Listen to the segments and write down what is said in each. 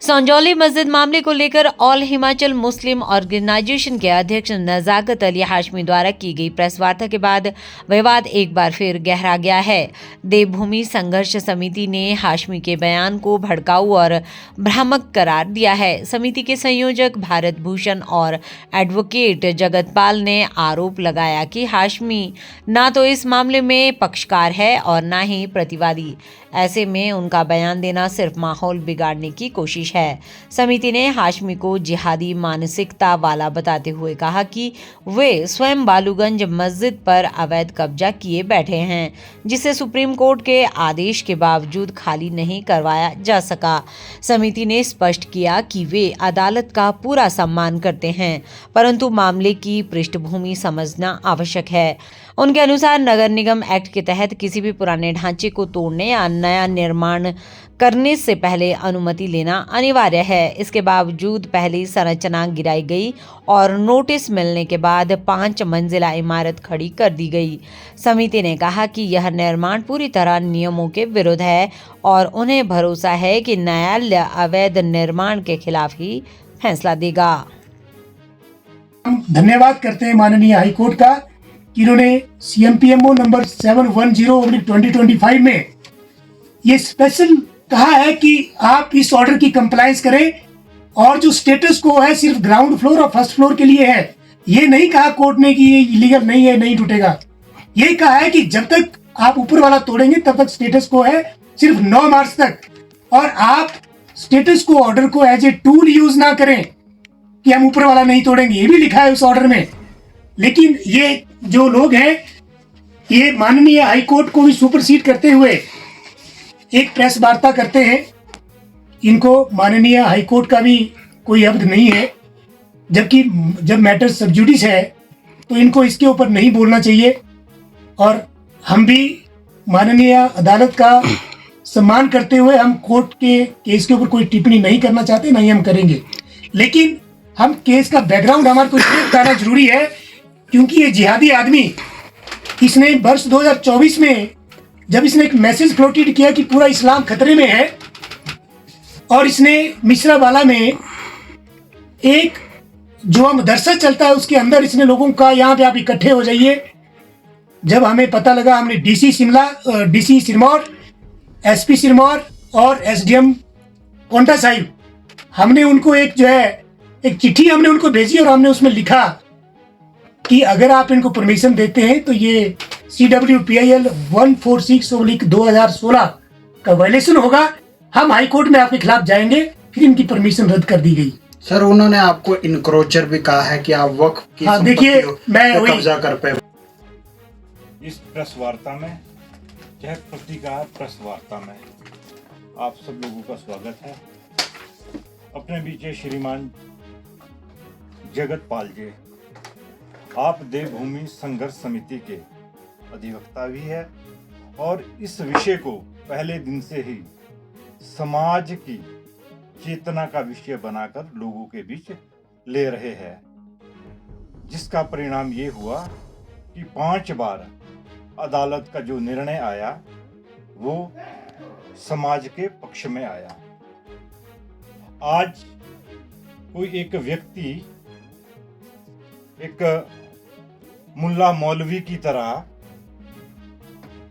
संजौली मस्जिद मामले को लेकर ऑल हिमाचल मुस्लिम ऑर्गेनाइजेशन के अध्यक्ष नजाकत अली हाशमी द्वारा की गई प्रेस वार्ता के बाद विवाद एक बार फिर गहरा गया है। देवभूमि संघर्ष समिति ने हाशमी के बयान को भड़काऊ और भ्रामक करार दिया है। समिति के संयोजक भारत भूषण और एडवोकेट जगतपाल ने आरोप लगाया कि हाशमी ना तो इस मामले में पक्षकार है और ना ही प्रतिवादी। ऐसे में उनका बयान देना सिर्फ माहौल बिगाड़ने की कोशिश है। समिति ने हाशमी को जिहादी मानसिकता वाला बताते हुए कहा कि वे स्वयं बालूगंज मस्जिद पर अवैध कब्जा किए बैठे हैं, जिसे सुप्रीम कोर्ट के आदेश के बावजूद खाली नहीं करवाया जा सका। समिति ने स्पष्ट किया कि वे अदालत का पूरा सम्मान करते हैं, परंतु मामले की पृष्ठभूमि समझना आवश्यक है। उनके अनुसार नगर निगम एक्ट के तहत किसी भी पुराने ढांचे को तोड़ने या नया निर्माण करने से पहले अनुमति लेना अनिवार्य है। इसके बावजूद पहली संरचना गिराई गई और नोटिस मिलने के बाद 5 मंजिला इमारत खड़ी कर दी गई। समिति ने कहा कि यह निर्माण पूरी तरह नियमों के विरुद्ध है और उन्हें भरोसा है कि न्यायालय अवैध निर्माण के खिलाफ ही फैसला देगा। हम धन्यवाद करते हैं माननीय हाईकोर्ट का कि इन्होंने CMPMO नंबर 710/2025 में ये स्पेशल कहा है कि आप इस ऑर्डर की कंप्लायंस करें और जो स्टेटस को है सिर्फ ग्राउंड फ्लोर और फर्स्ट फ्लोर के लिए है। ये नहीं कहा कोर्ट ने कि ये इलीगल नहीं है, नहीं टूटेगा। ये कहा है कि जब तक आप ऊपर वाला तोड़ेंगे तब तक स्टेटस को है सिर्फ 9 मार्च तक, और आप स्टेटस को ऑर्डर को एज ए टूल यूज ना करें कि हम ऊपर वाला नहीं तोड़ेंगे। ये भी लिखा है उस ऑर्डर में। लेकिन ये जो लोग हैं ये माननीय हाईकोर्ट को भी सुपरसीड करते हुए एक प्रेस वार्ता करते हैं। इनको माननीय हाईकोर्ट का भी कोई अवध नहीं है, जबकि जब मैटर सब जुडिस है तो इनको इसके ऊपर नहीं बोलना चाहिए। और हम भी माननीय अदालत का सम्मान करते हुए हम कोर्ट के केस के ऊपर कोई टिप्पणी नहीं करना चाहते, नहीं हम करेंगे। लेकिन हम केस का बैकग्राउंड हमारे को इसलिए बताना जरूरी है क्योंकि ये जिहादी आदमी, इसने वर्ष 2024 में जब इसने एक मैसेज फ्लोटेड किया कि पूरा इस्लाम खतरे में है, और इसने मिश्रावाला में एक जो मदरसा चलता है उसके अंदर इसने लोगों का यहाँ पे आप इकट्ठे हो जाइए। जब हमें पता लगा, हमने DC Shimla, DC Sirmaur, SP Sirmaur और SDM कोंटा साहिब, हमने उनको एक जो है एक चिट्ठी हमने उनको भेजी और हमने उसमें लिखा कि अगर आप इनको परमिशन देते हैं तो ये CWPIL 146/2016 का वायलेशन होगा। हम हाई कोर्ट में आपके खिलाफ जाएंगे। फिर इनकी परमिशन रद्द कर दी गई। सर, उन्होंने आपको इनक्रोचर भी कहा है कि आप वक्फ की देखिए, मैं कब्जा कर पे। इस प्रेस वार्ता में, यह पत्रिका प्रेस वार्ता में आप सब लोगों का स्वागत है। अपने बीच श्रीमान जगतपाल जी, आप देवभूमि संघर्ष समिति के अधिवक्ता भी है और इस विषय को पहले दिन से ही समाज की चेतना का विषय बनाकर लोगों के बीच ले रहे हैं, जिसका परिणाम ये हुआ कि 5 बार अदालत का जो निर्णय आया वो समाज के पक्ष में आया। आज कोई एक व्यक्ति एक मुल्ला मौलवी की तरह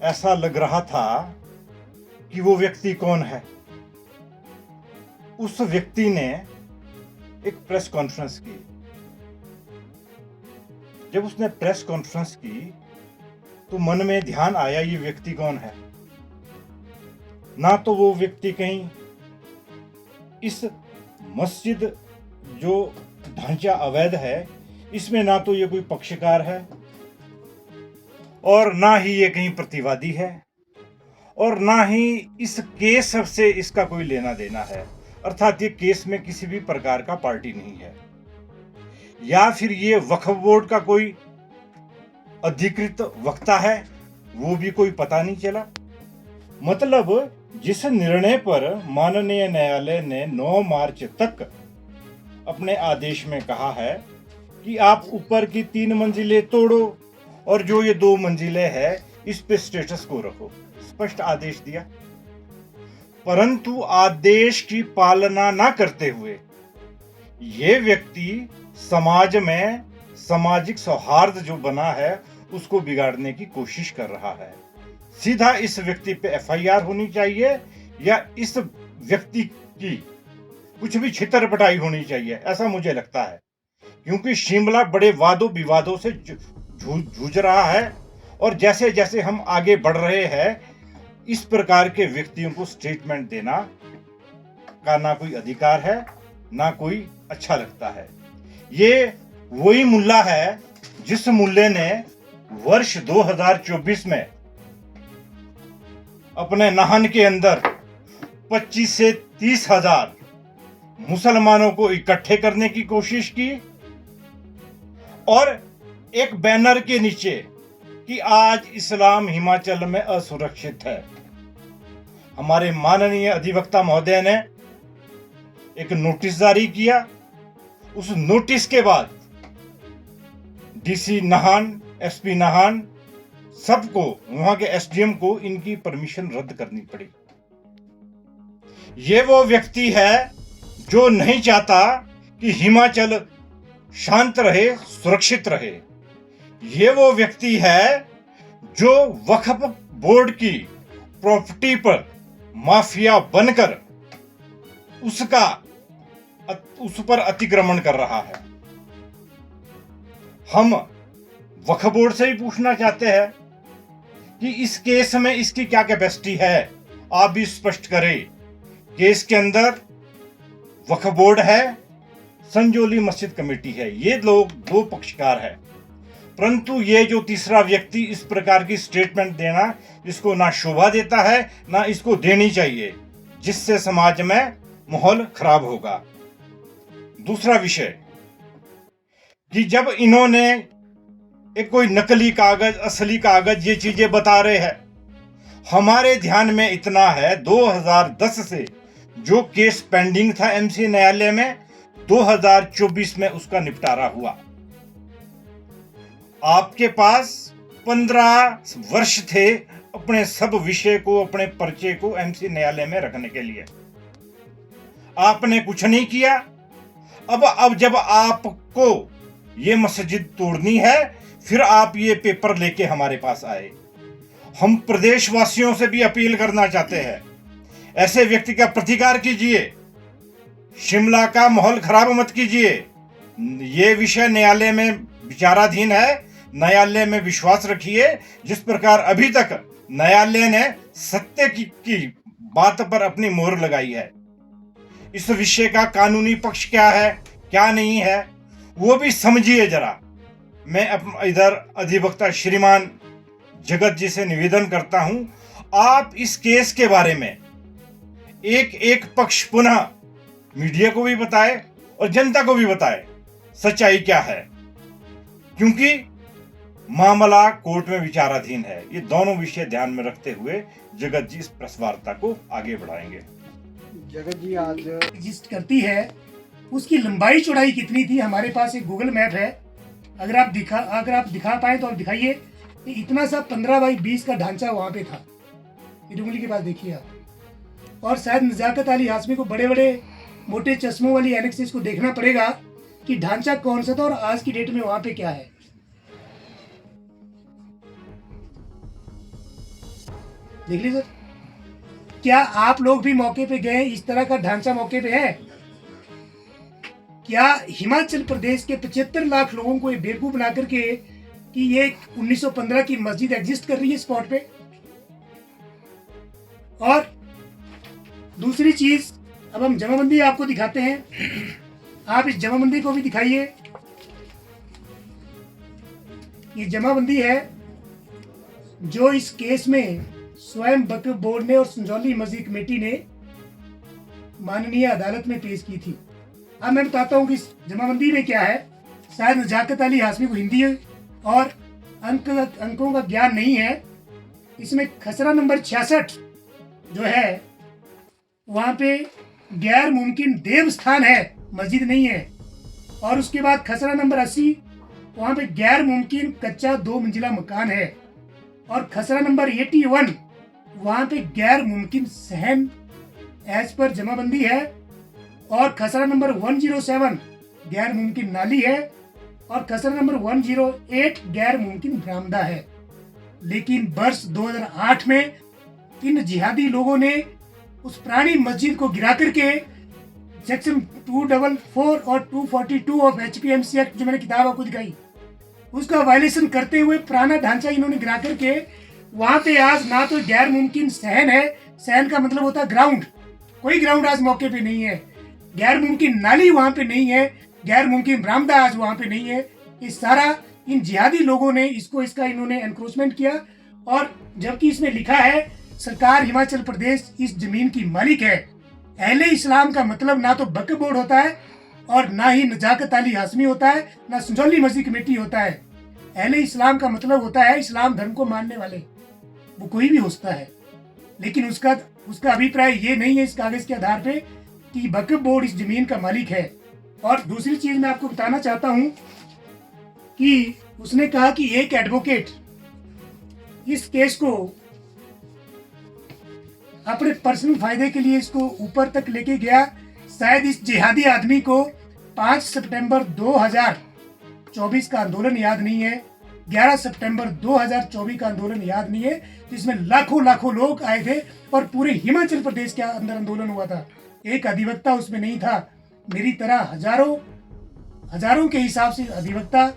ऐसा लग रहा था कि वो व्यक्ति कौन है। उस व्यक्ति ने एक प्रेस कॉन्फ्रेंस की। जब उसने प्रेस कॉन्फ्रेंस की तो मन में ध्यान आया ये व्यक्ति कौन है। ना तो वो व्यक्ति कहीं इस मस्जिद जो ढांचा अवैध है इसमें ना तो ये कोई पक्षकार है और ना ही ये कहीं प्रतिवादी है और ना ही इस केस से इसका कोई लेना देना है। अर्थात ये केस में किसी भी प्रकार का पार्टी नहीं है, या फिर ये वक्फ बोर्ड का कोई अधिकृत वक्ता है, वो भी कोई पता नहीं चला। मतलब जिस निर्णय पर माननीय न्यायालय ने 9 मार्च तक अपने आदेश में कहा है कि आप ऊपर की 3 मंजिलें तोड़ो और जो ये 2 मंजिलें है इस पे स्टेटस को रखो, स्पष्ट आदेश दिया। परंतु आदेश की पालना न करते हुए ये व्यक्ति समाज में सामाजिक सौहार्द जो बना है उसको बिगाड़ने की कोशिश कर रहा है। सीधा इस व्यक्ति पे एफआईआर होनी चाहिए या इस व्यक्ति की कुछ भी छितर-पटाई होनी चाहिए, ऐसा मुझे लगता है। क्योंकि शिमला बड़े वादों विवादों से जूझ रहा है और जैसे जैसे हम आगे बढ़ रहे हैं इस प्रकार के व्यक्तियों को स्टेटमेंट देना का ना कोई अधिकार है ना कोई अच्छा लगता है। ये वही मुल्ला है जिस मुल्ले ने वर्ष 2024 में अपने नाहन के अंदर 25 से 30 हजार मुसलमानों को इकट्ठे करने की कोशिश की और एक बैनर के नीचे कि आज इस्लाम हिमाचल में असुरक्षित है। हमारे माननीय अधिवक्ता महोदय ने एक नोटिस जारी किया। उस नोटिस के बाद डीसी नाहन, एसपी नाहन, सबको, वहां के एसडीएम को इनकी परमिशन रद्द करनी पड़ी। ये वो व्यक्ति है जो नहीं चाहता कि हिमाचल शांत रहे, सुरक्षित रहे। ये वो व्यक्ति है जो वक्फ बोर्ड की प्रॉपर्टी पर माफिया बनकर उस पर अतिक्रमण कर रहा है। हम वक्फ बोर्ड से ही पूछना चाहते हैं कि इस केस में इसकी क्या कैपेसिटी है, आप भी स्पष्ट करें। केस के अंदर वक्फ बोर्ड है, संजौली मस्जिद कमेटी है, ये लोग दो पक्षकार हैं। परंतु ये जो तीसरा व्यक्ति इस प्रकार की स्टेटमेंट देना, इसको ना शोभा देता है ना इसको देनी चाहिए, जिससे समाज में माहौल खराब होगा। दूसरा विषय कि जब इन्होंने एक कोई नकली कागज, असली कागज, ये चीजें बता रहे हैं, हमारे ध्यान में इतना है 2010 से जो केस पेंडिंग था एमसी न्यायालय में, 2024 में उसका निपटारा हुआ। आपके पास 15 वर्ष थे अपने सब विषय को, अपने पर्चे को एमसी न्यायालय में रखने के लिए। आपने कुछ नहीं किया। अब जब आपको ये मस्जिद तोड़नी है, फिर आप ये पेपर लेके हमारे पास आए। हम प्रदेशवासियों से भी अपील करना चाहते हैं, ऐसे व्यक्ति का प्रतिकार कीजिए, शिमला का माहौल खराब मत कीजिए। ये विषय न्यायालय में विचाराधीन है, न्यायालय में विश्वास रखिए। जिस प्रकार अभी तक न्यायालय ने सत्य की बात पर अपनी मोहर लगाई है, इस विषय का कानूनी पक्ष क्या है, क्या नहीं है, वो भी समझिए जरा। मैं इधर अधिवक्ता श्रीमान जगत जी से निवेदन करता हूं, आप इस केस के बारे में एक पक्ष पुनः मीडिया को भी बताए और जनता को भी बताए सच्चाई क्या है, क्योंकि मामला कोर्ट में विचाराधीन है। ये दोनों विषय ध्यान में रखते हुए जगत जी इस प्रेस वार्ता को आगे बढ़ाएंगे। जगत जी, आज एग्जिस्ट करती है उसकी लंबाई चौड़ाई कितनी थी? हमारे पास एक गूगल मैप है, अगर आप दिखा पाए तो आप दिखाइए। कि इतना सा 15 बाई 20 का ढांचा वहाँ पे था। ये उंगली के पास देखिए आप। और शायद नजाकत अली हाशमी को बड़े बड़े मोटे चश्मों वाली एनेक्सिस को देखना पड़ेगा कि ढांचा कौन सा था और आज की डेट में वहाँ पे क्या है। देख लीजिए सर, क्या आप लोग भी मौके पे गए? इस तरह का ढांचा मौके पे है क्या? हिमाचल प्रदेश के 75 लाख लोगों को ये बेवकूफ बना करके कि ये 1915 की मस्जिद एग्जिस्ट कर रही है स्पॉट पे। और दूसरी चीज, अब हम जमाबंदी आपको दिखाते हैं, आप इस जमाबंदी को भी दिखाइए। ये जमाबंदी है जो इस केस में स्वयं वक्फ बोर्ड ने और संजौली मस्जिद कमेटी ने माननीय अदालत में पेश की थी। अब मैं बताता हूँ कि इस जमाबंदी में क्या है। शायद नजाकत अली हाशमी को हिंदी और अंकों का ज्ञान नहीं है। इसमें खसरा नंबर 66 जो है वहाँ पे गैर मुमकिन देव स्थान है, मस्जिद नहीं है। और उसके बाद खसरा नंबर 80 वहाँ पे गैर मुमकिन कच्चा 2 मंजिला मकान है। और खसरा नंबर 81 वहाँ पे गैर मुमकिन सहन एज पर जमाबंदी है, और खसरा नंबर 107 गैर मुमकिन नाली है, और खसरा नंबर 108 गैर मुमकिन बरामदा है। लेकिन वर्ष 2008 में इन जिहादी लोगों ने उस पुरानी मस्जिद को गिरा करके सेक्शन 244 और 242 ऑफ HPMC एक्ट, जो मैंने किताब आपको दिखाई, उसका वायलेशन करते हुए पुराना ढांचा इन्होंने गिरा करके वहां पे आज ना तो गैर मुमकिन सहन है, सहन का मतलब होता है ग्राउंड, कोई ग्राउंड आज मौके पे नहीं है, गैर मुमकिन नाली वहां पे नहीं है, गैर मुमकिन बरामदा आज वहां पे नहीं है। ये सारा इन जिहादी लोगों ने इसका इन्होंने एनक्रोचमेंट किया, और जबकि इसमें लिखा है सरकार हिमाचल प्रदेश इस जमीन की मालिक है। अहले इस्लाम का मतलब ना तो वक्फ बोर्ड होता है, और ना ही नजाकत अली हाशमी होता है, ना संजौली मस्जिद कमेटी होता है। अहले इस्लाम का मतलब होता है इस्लाम धर्म को मानने वाले, वो कोई भी होता है। लेकिन उसका अभिप्राय ये नहीं है इस कागज के आधार पे कि वक्फ बोर्ड इस जमीन का मालिक है। और दूसरी चीज मैं आपको बताना चाहता हूं कि उसने कहा कि एक एडवोकेट इस केस को अपने पर्सनल फायदे के लिए इसको ऊपर तक लेके गया। शायद इस जिहादी आदमी को 5 सितंबर 2024 का आंदोलन याद नहीं है, 11 सितंबर 2024 का आंदोलन याद नहीं है, जिसमें लाखों लोग आए थे और पूरे हिमाचल प्रदेश के अंदर आंदोलन हुआ था। एक अधिवक्ता उसमें नहीं था, मेरी तरह हजारों के हिसाब से अधिवक्ता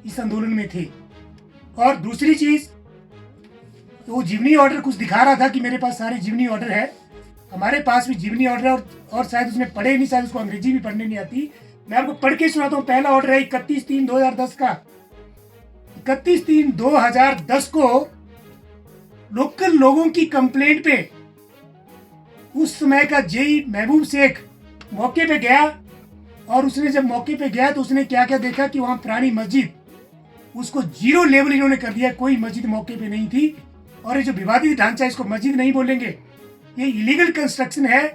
इस आंदोलन में थे। और दूसरी चीज, वो जीवनी ऑर्डर कुछ दिखा रहा था कि मेरे पास सारे जीवनी ऑर्डर है, हमारे पास भी जीवनी ऑर्डर है, और शायद उसने पढ़े नहीं, शायद उसको अंग्रेजी भी पढ़ने नहीं आती। मैं आपको पढ़ के सुनाता हूँ। पहला ऑर्डर है 31/3/2010 का। 31/3/2010 को लोकल लोगों की कंप्लेंट पे उस समय का जेई महबूब शेख मौके पे गया, और उसने जब मौके पे गया तो उसने क्या क्या देखा कि वहां पुरानी मस्जिद, उसको 0 लेवल इन्होंने कर दिया, कोई मस्जिद मौके पे नहीं थी। और ये जो विवादित ढांचा, इसको मस्जिद नहीं बोलेंगे, ये इलीगल कंस्ट्रक्शन है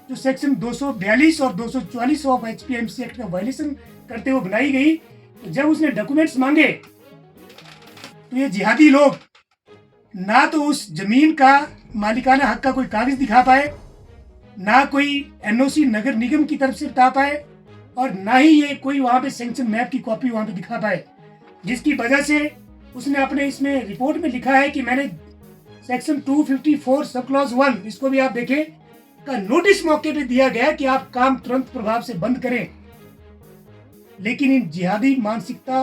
जो सेक्शन 242 और 244 ऑफ HPMC एक्ट का वायलेशन करते हुए बनाई गई। तो जब उसने डॉक्यूमेंट्स मांगे तो ये जिहादी लोग ना तो उस जमीन का मालिकाना हक का कोई कागज दिखा पाए, ना कोई NOC नगर निगम की तरफ से बता पाए, और ना ही ये कोई वहां पे सैंक्शन मैप की कॉपी वहां पे दिखा पाए, जिसकी वजह से उसने अपने इसमें रिपोर्ट में लिखा है कि मैंने सेक्शन 254 सब क्लॉज 1, इसको भी आप देखें, का नोटिस मौके पे दिया गया कि आप काम तुरंत प्रभाव से बंद करें। लेकिन इन जिहादी मानसिकता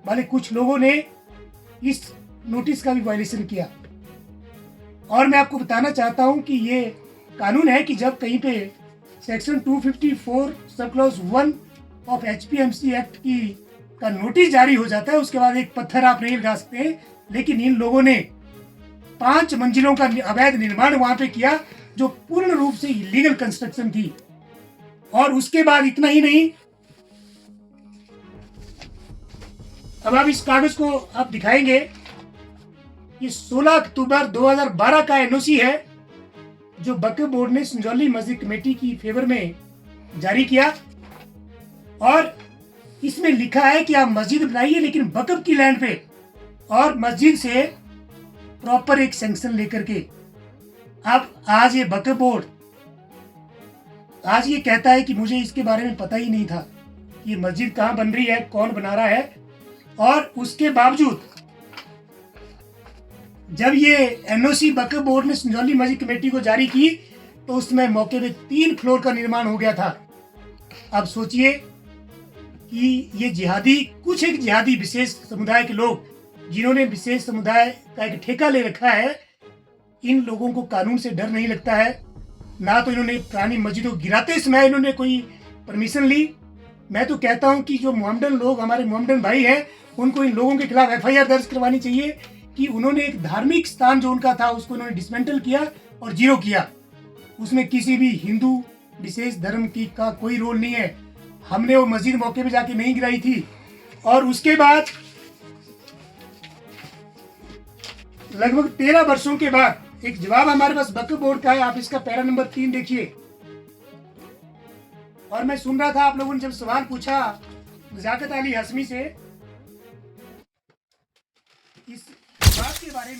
वाले कुछ लोगों ने इस नोटिस का भी वायलेशन किया। और मैं आपको बताना चाहता हूं कि ये कानून है कि जब कहीं पे section 254 sub clause 1 of HPMC act की का नोटिस जारी हो जाता है, उसके बाद एक पत्थर आप नहीं लगा सकते। लेकिन इन लोगों ने 5 मंजिलों का अवैध निर्माण वहां पे किया, जो पूर्ण रूप से इलीगल कंस्ट्रक्शन थी। और उसके बाद इतना ही नहीं, अब आप इस कागज को आप दिखाएंगे, ये 16 अक्टूबर 2012 का NOC है जो वक्फ बोर्ड ने संजौली मस्जिद कमेटी की फेवर में जारी किया। और इसमें लिखा है कि आप मस्जिद बनाइए लेकिन वक्फ की लैंड पे, और मस्जिद से प्रॉपर एक सैंक्शन लेकर के। अब आज ये वक्फ बोर्ड आज ये कहता है कि मुझे इसके बारे में पता ही नहीं था कि ये मस्जिद कहाँ बन रही है, कौन बना रहा है। और उसके बावजूद जब ये NOC वक्फ बोर्ड ने संजौली मस्जिद कमेटी को जारी की तो उसमें मौके पे 3 फ्लोर का निर्माण हो गया था। अब सोचिए कि ये कुछ एक जिहादी विशेष समुदाय के लोग, जिन्होंने विशेष समुदाय का एक ठेका ले रखा है, इन लोगों को कानून से डर नहीं लगता है। ना तो इन्होंने पुरानी मस्जिदों को गिराते समय इन्होंने कोई परमिशन ली। मैं तो कहता हूं कि जो मोहम्मदन लोग, हमारे मोहम्मदन भाई हैं, उनको इन लोगों के खिलाफ FIR दर्ज करवानी चाहिए कि उन्होंने एक धार्मिक स्थान जो उनका था उसको उन्होंने डिसमेंटल किया और 0 किया। उसमें किसी भी हिंदू विशेष धर्म की का कोई रोल नहीं है। हमने वो मस्जिद मौके पे जाके नहीं गिराई थी। और उसके बाद लगभग 13 वर्षों के बाद एक जवाब हमारे पास वक्फ बोर्ड का है। आप इसका पैरा नंबर 3 देखिए। और मैं सुन रहा था आप लोगों ने जब सवाल पूछा नजाकत अली हाशमी से इस बात के बारे में